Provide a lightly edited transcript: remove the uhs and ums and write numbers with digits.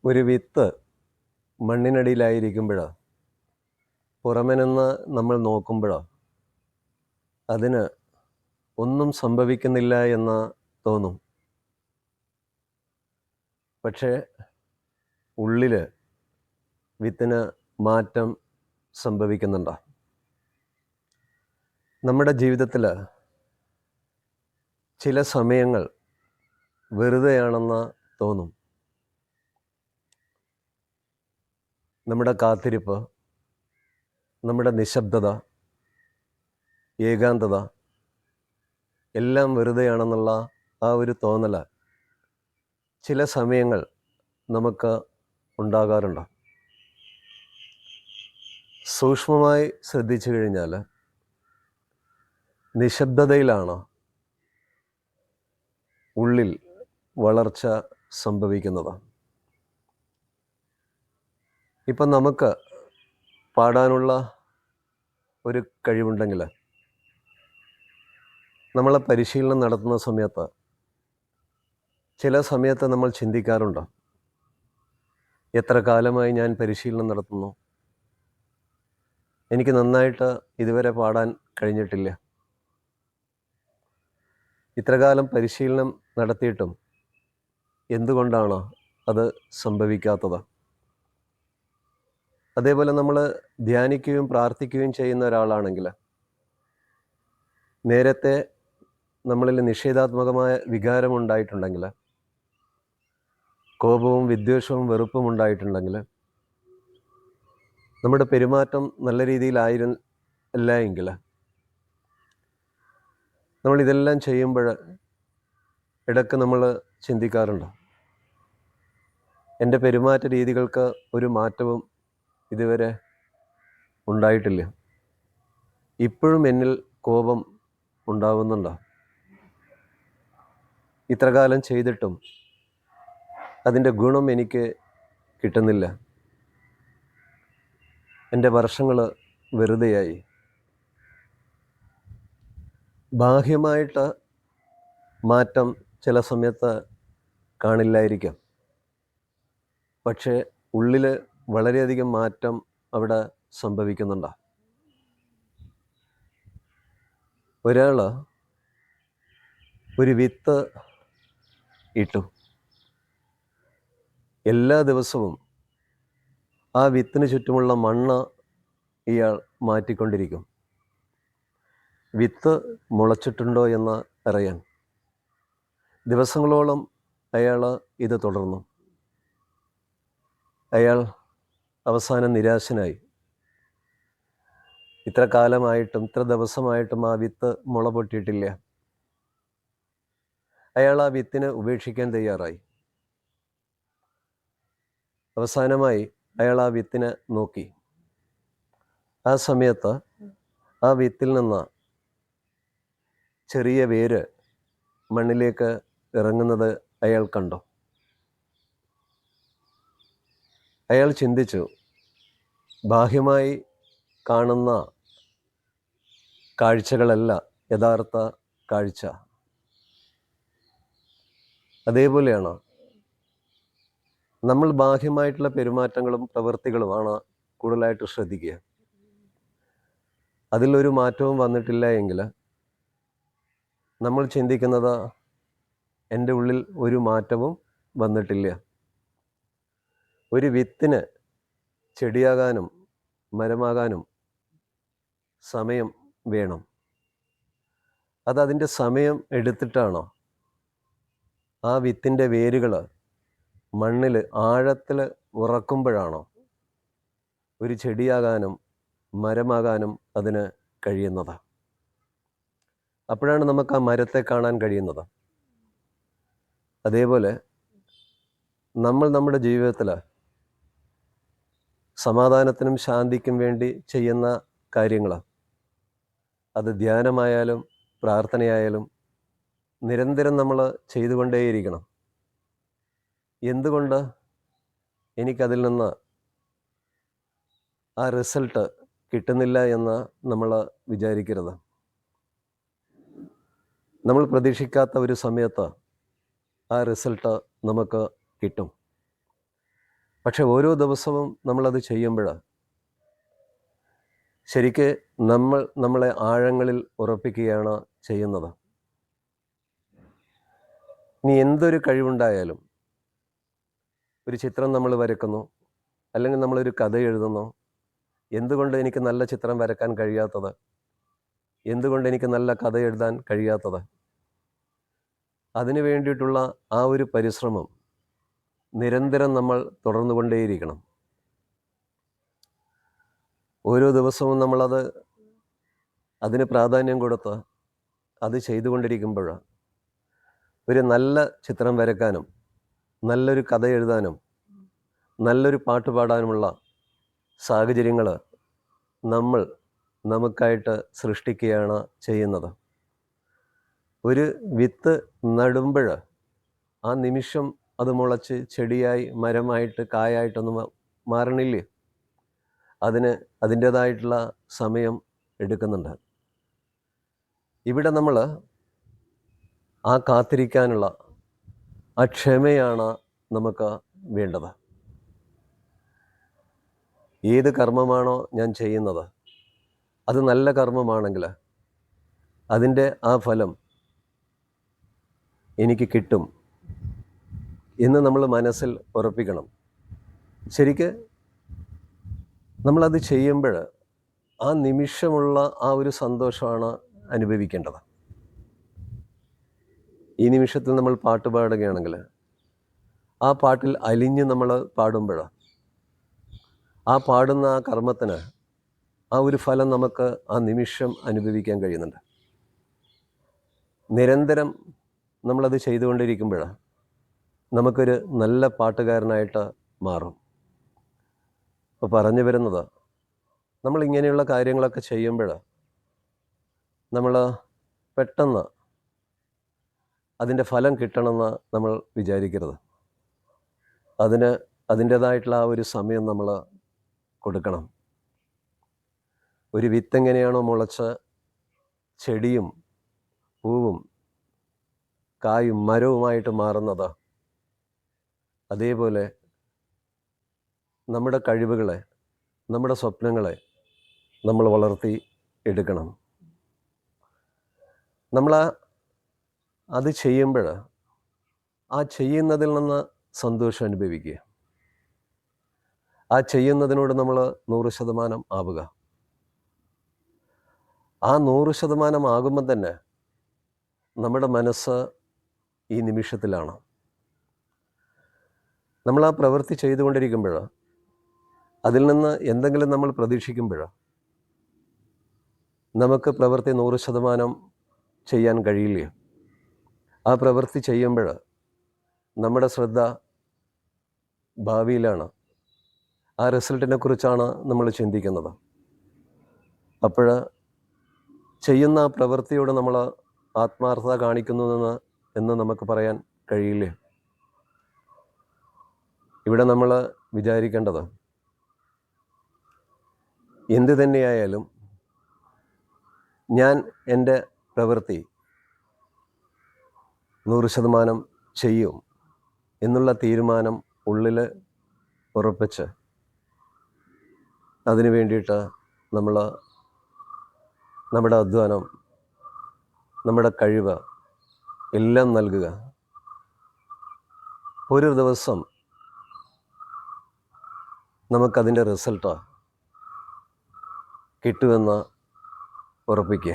ഒരു വിത്ത് മണ്ണിനടിയിലായിരിക്കുമ്പോൾ പുറമെ നിന്ന് നമ്മൾ നോക്കുമ്പോൾ അതിന് ഒന്നും സംഭവിക്കുന്നില്ല എന്ന് തോന്നും. പക്ഷേ ഉള്ളിൽ വിത്തിന് മാറ്റം സംഭവിക്കുന്നുണ്ട്. നമ്മുടെ ജീവിതത്തിൽ ചില സമയങ്ങൾ വെറുതെയാണെന്ന് തോന്നും. നമ്മുടെ കാത്തിരിപ്പ്, നമ്മുടെ നിശബ്ദത, ഏകാന്തത എല്ലാം വെറുതെയാണെന്നുള്ള ആ ഒരു തോന്നൽ ചില സമയങ്ങൾ നമുക്ക് ഉണ്ടാകാറുണ്ട്. സൂക്ഷ്മമായി ശ്രദ്ധിച്ചു കഴിഞ്ഞാൽ നിശബ്ദതയിലാണ് ഉള്ളിൽ വളർച്ച സംഭവിക്കുന്നത്. ഇപ്പം നമുക്ക് പാടാനുള്ള ഒരു കഴിവുണ്ടെങ്കിൽ നമ്മളെ പരിശീലനം നടത്തുന്ന സമയത്ത് ചില സമയത്ത് നമ്മൾ ചിന്തിക്കാറുണ്ട്, എത്ര കാലമായി ഞാൻ പരിശീലനം നടത്തുന്നു, എനിക്ക് നന്നായിട്ട് ഇതുവരെ പാടാൻ കഴിഞ്ഞിട്ടില്ല. ഇത്രകാലം പരിശീലനം നടത്തിയിട്ടും എന്തുകൊണ്ടാണ് അത് സംഭവിക്കാത്തത്? അതേപോലെ നമ്മൾ ധ്യാനിക്കുകയും പ്രാർത്ഥിക്കുകയും ചെയ്യുന്ന ഒരാളാണെങ്കിൽ നേരത്തെ നമ്മളിൽ നിഷേധാത്മകമായ വികാരമുണ്ടായിട്ടുണ്ടെങ്കിൽ, കോപവും വിദ്വേഷവും വെറുപ്പും ഉണ്ടായിട്ടുണ്ടെങ്കിൽ, നമ്മുടെ പെരുമാറ്റം നല്ല രീതിയിലായിരുന്നില്ല എങ്കിൽ നമ്മളിതെല്ലാം ചെയ്യുമ്പോൾ ഇടയ്ക്ക് നമ്മൾ ചിന്തിക്കാറുണ്ട്, എൻ്റെ പെരുമാറ്റ രീതികൾക്ക് ഒരു മാറ്റവും ഇതുവരെ ഉണ്ടായിട്ടില്ല, ഇപ്പോഴും എന്നിൽ കോപം ഉണ്ടാവുന്നുണ്ട്, ഇത്രകാലം ചെയ്തിട്ടും അതിൻ്റെ ഗുണം എനിക്ക് കിട്ടുന്നില്ല, എൻ്റെ വർഷങ്ങൾ വെറുതെയായി. ബാഹ്യമായിട്ട് മാറ്റം ചില സമയത്ത് കാണില്ലായിരിക്കാം, പക്ഷേ ഉള്ളിൽ വളരെയധികം മാറ്റം അവിടെ സംഭവിക്കുന്നുണ്ട്. ഒരാൾ ഒരു വിത്ത് ഇട്ടു, എല്ലാ ദിവസവും ആ വിത്തിന് ചുറ്റുമുള്ള മണ്ണ് ഇയാൾ മാറ്റിക്കൊണ്ടിരിക്കും, വിത്ത് മുളച്ചിട്ടുണ്ടോ എന്ന് അറിയാൻ. ദിവസങ്ങളോളം അയാൾ ഇത് തുടർന്നു. അയാൾ അവസാനം നിരാശനായി. ഇത്ര കാലമായിട്ടും ഇത്ര ദിവസമായിട്ടും ആ വിത്ത് മുള പൊട്ടിയിട്ടില്ല. അയാൾ ആ വിത്തിനെ ഉപേക്ഷിക്കാൻ തയ്യാറായി. അവസാനമായി അയാൾ ആ വിത്തിനെ നോക്കി. ആ സമയത്ത് ആ വിത്തിൽ നിന്ന് ചെറിയ വേര് മണ്ണിലേക്ക് ഇറങ്ങുന്നത് അയാൾ കണ്ടു. അയാൾ ചിന്തിച്ചു, ബാഹ്യമായി കാണുന്ന കാഴ്ചകളല്ല യഥാർത്ഥ കാഴ്ച. അതേപോലെയാണ് നമ്മൾ ബാഹ്യമായിട്ടുള്ള പെരുമാറ്റങ്ങളും പ്രവൃത്തികളുമാണ് കൂടുതലായിട്ട് ശ്രദ്ധിക്കുക. അതിലൊരു മാറ്റവും വന്നിട്ടില്ല എങ്കിൽ നമ്മൾ ചിന്തിക്കുന്നത്, എൻ്റെ ഉള്ളിൽ ഒരു മാറ്റവും വന്നിട്ടില്ല. ഒരു വിത്തിന് ചെടിയാകാനും മരമാകാനും സമയം വേണം. അതതിൻ്റെ സമയം എടുത്തിട്ടാണോ ആ വിത്തിൻ്റെ വേരുകൾ മണ്ണിൽ ആഴത്തിൽ ഉറക്കുമ്പോഴാണോ ഒരു ചെടിയാകാനും മരമാകാനും അതിന് കഴിയുന്നത്. അപ്പോഴാണ് നമുക്ക് ആ മരത്തെ കാണാൻ കഴിയുന്നത്. അതേപോലെ നമ്മൾ നമ്മുടെ ജീവിതത്തിൽ സമാധാനത്തിനും ശാന്തിക്കും വേണ്ടി ചെയ്യുന്ന കാര്യങ്ങൾ, അത് ധ്യാനമായാലും പ്രാർത്ഥനയായാലും നിരന്തരം നമ്മൾ ചെയ്തുകൊണ്ടേയിരിക്കണം. എന്തുകൊണ്ട് എനിക്കതിൽ നിന്ന് ആ റിസൾട്ട് കിട്ടുന്നില്ല എന്ന് നമ്മൾ വിചാരിക്കരുത്. നമ്മൾ പ്രതീക്ഷിക്കാത്ത ഒരു സമയത്ത് ആ റിസൾട്ട് നമുക്ക് കിട്ടും. പക്ഷെ ഓരോ ദിവസവും നമ്മളത് ചെയ്യുമ്പോൾ ശരിക്ക് നമ്മളെ ആഴങ്ങളിൽ ഉറപ്പിക്കുകയാണ് ചെയ്യുന്നത്. ഇനി എന്തൊരു കഴിവുണ്ടായാലും, ഒരു ചിത്രം നമ്മൾ വരയ്ക്കുന്നു, അല്ലെങ്കിൽ നമ്മളൊരു കഥ എഴുതുന്നു, എന്തുകൊണ്ട് എനിക്ക് നല്ല ചിത്രം വരയ്ക്കാൻ കഴിയാത്തത്, എന്തുകൊണ്ട് എനിക്ക് നല്ല കഥ എഴുതാൻ കഴിയാത്തത്, അതിനു വേണ്ടിയിട്ടുള്ള ആ ഒരു പരിശ്രമം നിരന്തരം നമ്മൾ തുടർന്നുകൊണ്ടേയിരിക്കണം. ഓരോ ദിവസവും നമ്മളത് അതിന് പ്രാധാന്യം കൊടുത്ത് അത് ചെയ്തുകൊണ്ടിരിക്കുമ്പോൾ ഒരു നല്ല ചിത്രം വരയ്ക്കാനും നല്ലൊരു കഥ എഴുതാനും നല്ലൊരു പാട്ട് പാടാനുമുള്ള സാഹചര്യങ്ങൾ നമുക്കായിട്ട് സൃഷ്ടിക്കുകയാണ് ചെയ്യുന്നത്. ഒരു വിത്ത് നടുമ്പോൾ ആ നിമിഷം അത് മുളച്ച് ചെടിയായി മരമായിട്ട് കായായിട്ടൊന്നും മാറണില്ലേ? അതിന് അതിൻ്റേതായിട്ടുള്ള സമയം എടുക്കുന്നുണ്ട്. ഇവിടെ നമ്മൾ ആ കാത്തിരിക്കാനുള്ള ആ ക്ഷമയാണ് നമുക്ക് വേണ്ടത്. ഏത് കർമ്മമാണോ ഞാൻ ചെയ്യുന്നത്, അത് നല്ല കർമ്മമാണെങ്കിൽ അതിൻ്റെ ആ ഫലം എനിക്ക് കിട്ടും എന്ന് നമ്മൾ മനസ്സിൽ ഉറപ്പിക്കണം. ശരിക്ക് നമ്മളത് ചെയ്യുമ്പോൾ ആ നിമിഷമുള്ള ആ ഒരു സന്തോഷമാണ് അനുഭവിക്കേണ്ടത്. ഈ നിമിഷത്തിൽ നമ്മൾ പാട്ട് പാടുകയാണെങ്കിൽ ആ പാട്ടിൽ അലിഞ്ഞ് നമ്മൾ പാടുമ്പോൾ ആ പാടുന്ന ആ കർമ്മത്തിന് ആ ഒരു ഫലം നമുക്ക് ആ നിമിഷം അനുഭവിക്കാൻ കഴിയുന്നുണ്ട്. നിരന്തരം നമ്മളത് ചെയ്തുകൊണ്ടിരിക്കുമ്പോൾ നമുക്കൊരു നല്ല പാട്ടുകാരനായിട്ട് മാറും. അപ്പോൾ പറഞ്ഞു വരുന്നത്, നമ്മളിങ്ങനെയുള്ള കാര്യങ്ങളൊക്കെ ചെയ്യുമ്പോൾ നമ്മൾ പെട്ടെന്ന് അതിൻ്റെ ഫലം കിട്ടണമെന്ന് നമ്മൾ വിചാരിക്കരുത്. അതിന് അതിൻ്റേതായിട്ടുള്ള ആ ഒരു സമയം നമ്മൾ കൊടുക്കണം. ഒരു വിത്തെങ്ങനെയാണോ മുളച്ച് ചെടിയും പൂവും കായും മരവുമായിട്ട് മാറുന്നത്, അതേപോലെ നമ്മുടെ കഴിവുകളെ, നമ്മുടെ സ്വപ്നങ്ങളെ നമ്മൾ വളർത്തി എടുക്കണം. നമ്മൾ അത് ചെയ്യുമ്പോൾ ആ ചെയ്യുന്നതിൽ നിന്ന് സന്തോഷം അനുഭവിക്കുക. ആ ചെയ്യുന്നതിനോട് നമ്മൾ 100% ആവുക. ആ 100% ആകുമ്പം തന്നെ നമ്മുടെ മനസ്സ് ഈ നിമിഷത്തിലാണ്. നമ്മൾ ആ പ്രവൃത്തി ചെയ്തുകൊണ്ടിരിക്കുമ്പോൾ അതിൽ നിന്ന് എന്തെങ്കിലും നമ്മൾ പ്രതീക്ഷിക്കുമ്പോൾ നമുക്ക് പ്രവൃത്തി 100% ചെയ്യാൻ കഴിയില്ല. ആ പ്രവൃത്തി ചെയ്യുമ്പോൾ നമ്മുടെ ശ്രദ്ധ ഭാവിയിലാണ്, ആ റിസൾട്ടിനെ കുറിച്ചാണ് നമ്മൾ ചിന്തിക്കുന്നത്. അപ്പോൾ ചെയ്യുന്ന ആ പ്രവൃത്തിയോട് നമ്മൾ ആത്മാർത്ഥത കാണിക്കുന്നു എന്ന് നമുക്ക് പറയാൻ കഴിയില്ല. ഇവിടെ നമ്മൾ വിചാരിക്കേണ്ടത്, എന്ത് തന്നെയായാലും ഞാൻ എൻ്റെ പ്രവൃത്തി 100% ചെയ്യും എന്നുള്ള തീരുമാനം ഉള്ളിൽ ഉറപ്പിച്ച് അതിനു വേണ്ടിയിട്ട് നമ്മൾ നമ്മുടെ അധ്വാനം, നമ്മുടെ കഴിവ് എല്ലാം നൽകുക. ഒരു ദിവസം നമുക്കതിൻ്റെ റിസൾട്ട് കിട്ടുമെന്ന് ഉറപ്പിക്കുക.